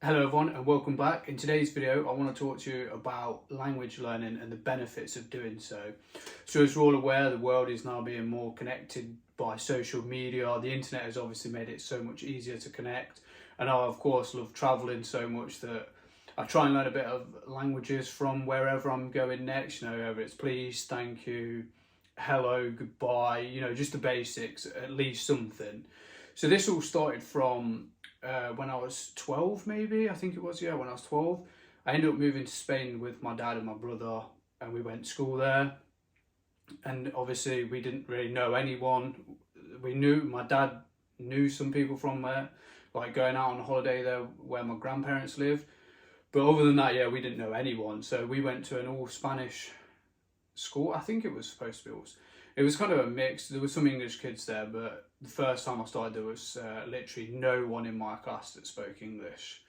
Hello everyone and welcome back. In today's video I want to talk to you about language learning and the benefits of doing so. So as we're all aware, the world is now being more connected by social media. The internet has obviously made it so much easier to connect, and I of course love travelling so much that I try and learn a bit of languages from wherever I'm going next, whether it's please, thank you, hello, goodbye, just the basics, at least something. So this all started from when I was 12, maybe, I think it was, when I was 12. I ended up moving to Spain with my dad and my brother, and we went to school there. And obviously, we didn't really know anyone. My dad knew some people from there, like going out on holiday there where my grandparents lived. But other than that, yeah, we didn't know anyone. So we went to an all Spanish school. I think it was supposed to be. It was kind of a mix. There were some English kids there, but the first time I started, there was literally no one in my class that spoke English.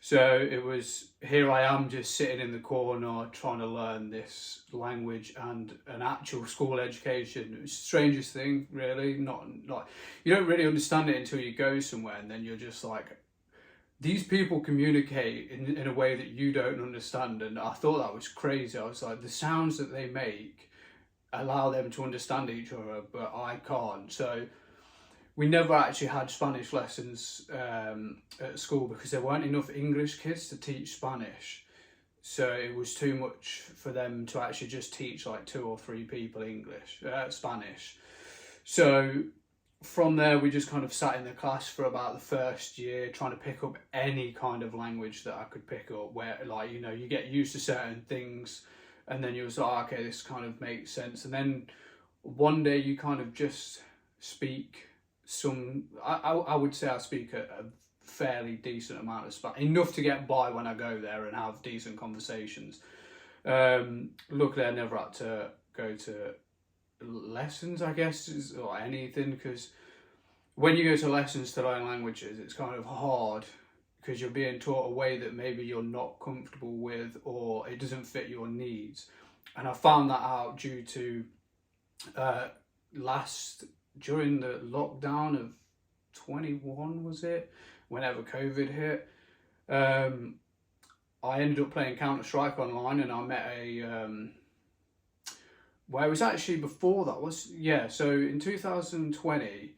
So it was, here I am just sitting in the corner trying to learn this language and an actual school education. It was the strangest thing, really. Not like, you don't really understand it until you go somewhere, and then you're just like, these people communicate in a way that you don't understand. And I thought that was crazy. I was like, the sounds that they make allow them to understand each other, but I can't. So we never actually had Spanish lessons at school because there weren't enough English kids to teach Spanish. So it was too much for them to actually just teach like 2 or 3 people Spanish. So from there, we just kind of sat in the class for about the first year trying to pick up any kind of language that I could pick up, where you get used to certain things, and then you're like, okay, this kind of makes sense. And then one day you kind of just speak I would say I speak a fairly decent amount of Spanish, enough to get by when I go there and have decent conversations. Luckily I never had to go to lessons, I guess, or anything, because when you go to lessons to learn languages, it's kind of hard because you're being taught a way that maybe you're not comfortable with, or it doesn't fit your needs. And I found that out due to during the lockdown of 21, was it? Whenever COVID hit, I ended up playing Counter-Strike online, and I met well, it was actually before that, so in 2020,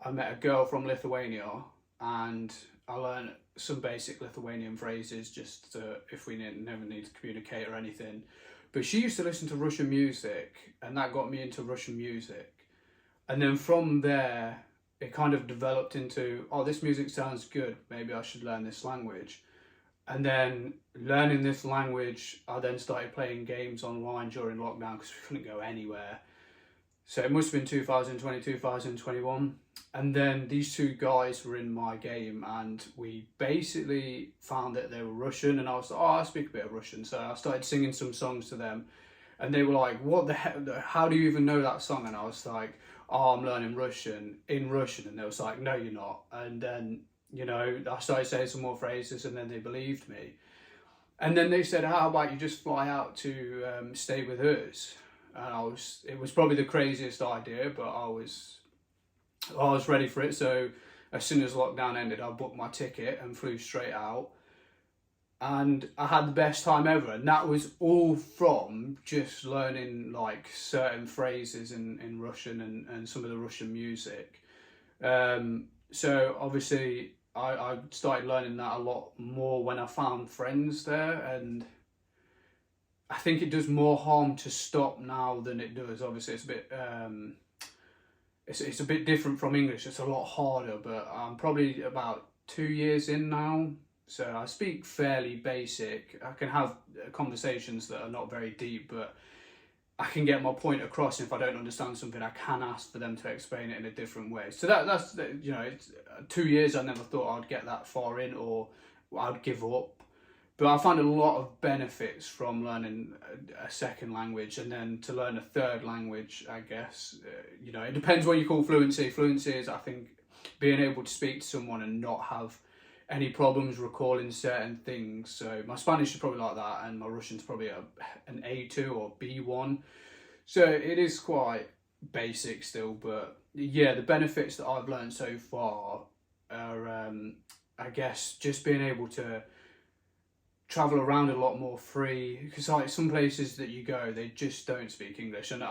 I met a girl from Lithuania, and I learned some basic Lithuanian phrases just if we never need to communicate or anything. But she used to listen to Russian music, and that got me into Russian music. And then from there, it kind of developed into, oh, this music sounds good, maybe I should learn this language. And then learning this language, I then started playing games online during lockdown because we couldn't go anywhere. So it must have been 2020, 2021. And then these 2 guys were in my game, and we basically found that they were Russian, and I was like, oh, I speak a bit of Russian. So I started singing some songs to them, and they were like, what the hell, how do you even know that song? And I was like, oh, I'm learning Russian in Russian. And they was like, no, you're not. And then, I started saying some more phrases, and then they believed me. And then they said, how about you just fly out to stay with us? And it was probably the craziest idea, but I was ready for it. So as soon as lockdown ended, I booked my ticket and flew straight out. And I had the best time ever. And that was all from just learning like certain phrases in Russian and some of the Russian music. So obviously I started learning that a lot more when I found friends there, and I think it does more harm to stop now than it does. Obviously it's a bit it's a bit different from English. It's a lot harder, but I'm probably about 2 years in now. So I speak fairly basic. I can have conversations that are not very deep, but I can get my point across. If I don't understand something, I can ask for them to explain it in a different way. So that's it's 2 years. I never thought I'd get that far in, or I'd give up. But I found a lot of benefits from learning a second language, and then to learn a third language, I guess. It depends what you call fluency. Fluency is, I think, being able to speak to someone and not have any problems recalling certain things. So my Spanish is probably like that, and my Russian's probably an A2 or B1. So it is quite basic still, but yeah, the benefits that I've learned so far are I guess just being able to travel around a lot more free, because like some places that you go, they just don't speak English, and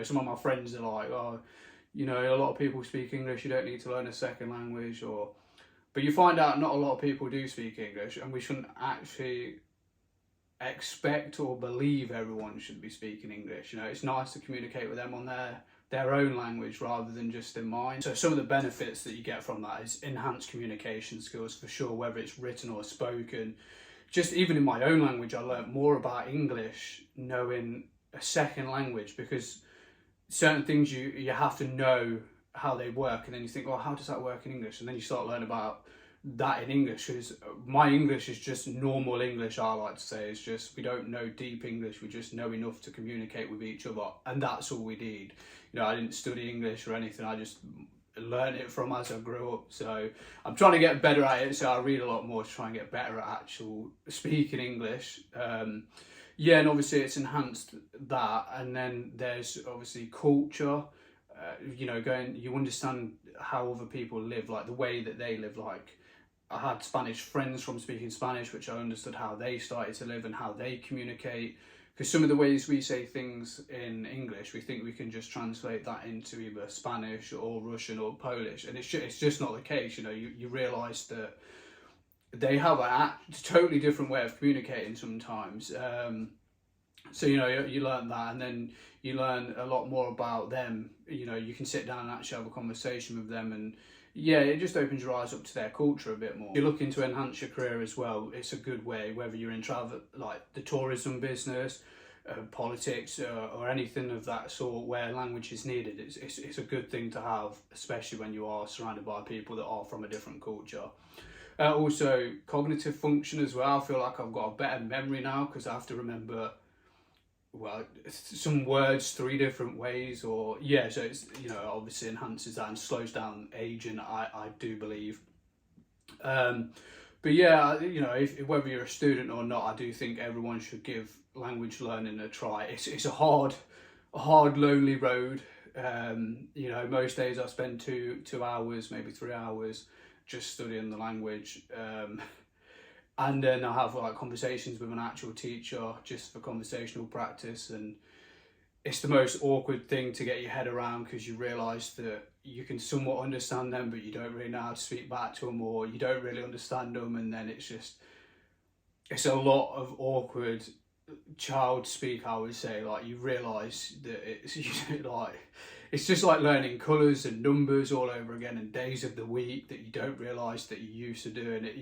some of my friends are like, oh, a lot of people speak English, you don't need to learn a second language, but you find out not a lot of people do speak English, and we shouldn't actually expect or believe everyone should be speaking English. It's nice to communicate with them on their own language rather than just in mine. So some of the benefits that you get from that is enhanced communication skills for sure, whether it's written or spoken. Just even in my own language, I learnt more about English knowing a second language, because certain things you have to know how they work, and then you think, well, how does that work in English? And then you start learning about that in English, because my English is just normal English. I like to say it's just, we don't know deep English, we just know enough to communicate with each other, and that's all we need. I didn't study English or anything, I just learned it from as I grew up. So I'm trying to get better at it, so I read a lot more to try and get better at actual speaking English. And obviously it's enhanced that, and then there's obviously culture. You understand how other people live, like the way that they live. Like, I had Spanish friends from speaking Spanish, which I understood how they started to live and how they communicate. Because some of the ways we say things in English, we think we can just translate that into either Spanish or Russian or Polish, and it's just not the case. You realise that they have a totally different way of communicating sometimes. So you learn that, and then you learn a lot more about them. You can sit down and actually have a conversation with them, and it just opens your eyes up to their culture a bit more. If you're looking to enhance your career as well, it's a good way, whether you're in travel, like the tourism business, politics, or anything of that sort where language is needed. It's a good thing to have, especially when you are surrounded by people that are from a different culture. Also, cognitive function as well. I feel like I've got a better memory now, because I have to remember some words 3 different ways, so it's obviously enhances that and slows down aging, I do believe. But whether you're a student or not, I do think everyone should give language learning a try. It's a hard lonely road. Most days I spend 2 hours, maybe 3 hours just studying the language. And then I have like conversations with an actual teacher just for conversational practice, and it's the most awkward thing to get your head around, because you realise that you can somewhat understand them, but you don't really know how to speak back to them, or you don't really understand them, and then it's a lot of awkward child speak, I would say. Like, you realise that it's just like learning colours and numbers all over again, and days of the week that you don't realise that you're used to doing it.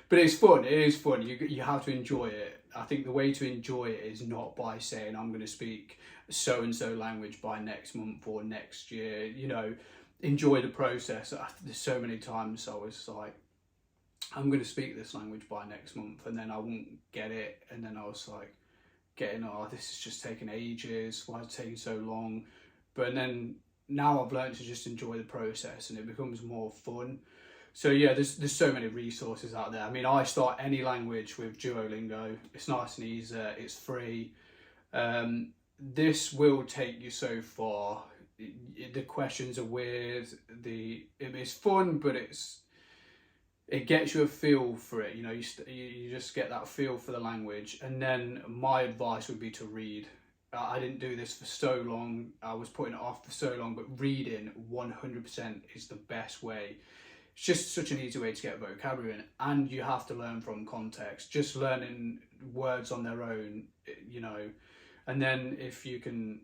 But it's fun. It is fun. You have to enjoy it. I think the way to enjoy it is not by saying, I'm going to speak so-and-so language by next month or next year. Enjoy the process. There's so many times I was like, I'm going to speak this language by next month, and then I won't get it, and then I was like this is just taking ages, why is it taking so long? But then now I've learned to just enjoy the process, and it becomes more fun. So there's so many resources out there. I mean, I start any language with Duolingo. It's nice and easy, it's free. This will take you so far. The questions are weird, it's fun, but it gets you a feel for it. You just get that feel for the language. And then my advice would be to read. I didn't do this for so long, I was putting it off for so long, but reading 100% is the best way. It's just such an easy way to get vocabulary in, and you have to learn from context. Just learning words on their own, and then if you can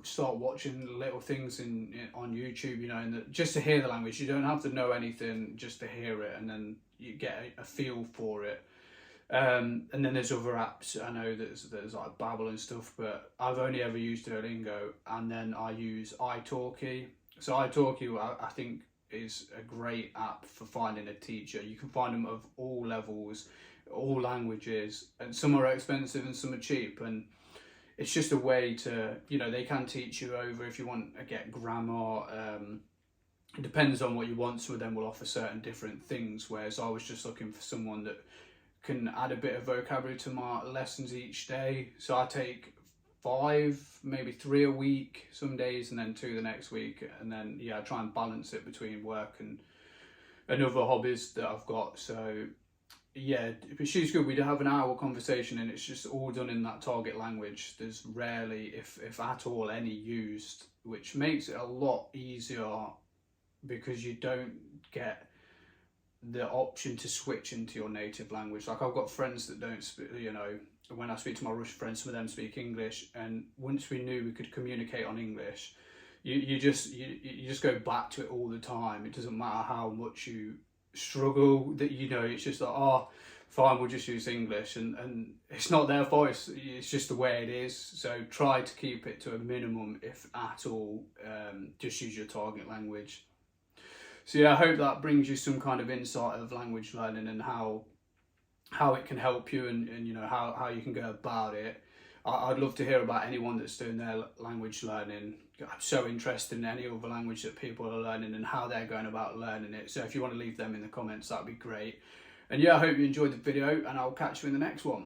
start watching little things on YouTube, and just to hear the language. You don't have to know anything, just to hear it, and then you get a feel for it. And then there's other apps. I know there's like Babbel and stuff, but I've only ever used Duolingo, and then I use italki. So italki, I think, is a great app for finding a teacher. You can find them of all levels, all languages, and some are expensive and some are cheap, and it's just a way to, they can teach you over if you want to get grammar. It depends on what you want. Some of them will offer certain different things, whereas I was just looking for someone that can add a bit of vocabulary to my lessons each day. So I take 5, maybe 3 a week some days, and then 2 the next week, and then I try and balance it between work and other hobbies that I've got. So yeah, but she's good. We do have an hour conversation, and it's just all done in that target language. There's rarely, if at all, any used, which makes it a lot easier because you don't get the option to switch into your native language. Like, I've got friends that don't speak, when I speak to my Russian friends, some of them speak English, and once we knew we could communicate on English, you just go back to it all the time. It doesn't matter how much you struggle, that it's just like, oh, fine, we'll just use English, and it's not their voice, it's just the way it is. So try to keep it to a minimum, if at all. Just use your target language. So yeah, I hope that brings you some kind of insight of language learning and how it can help you, and how you can go about it. I'd love to hear about anyone that's doing their language learning. I'm so interested in any other language that people are learning and how they're going about learning it. So if you want to leave them in the comments, that'd be great. And yeah, I hope you enjoyed the video, and I'll catch you in the next one.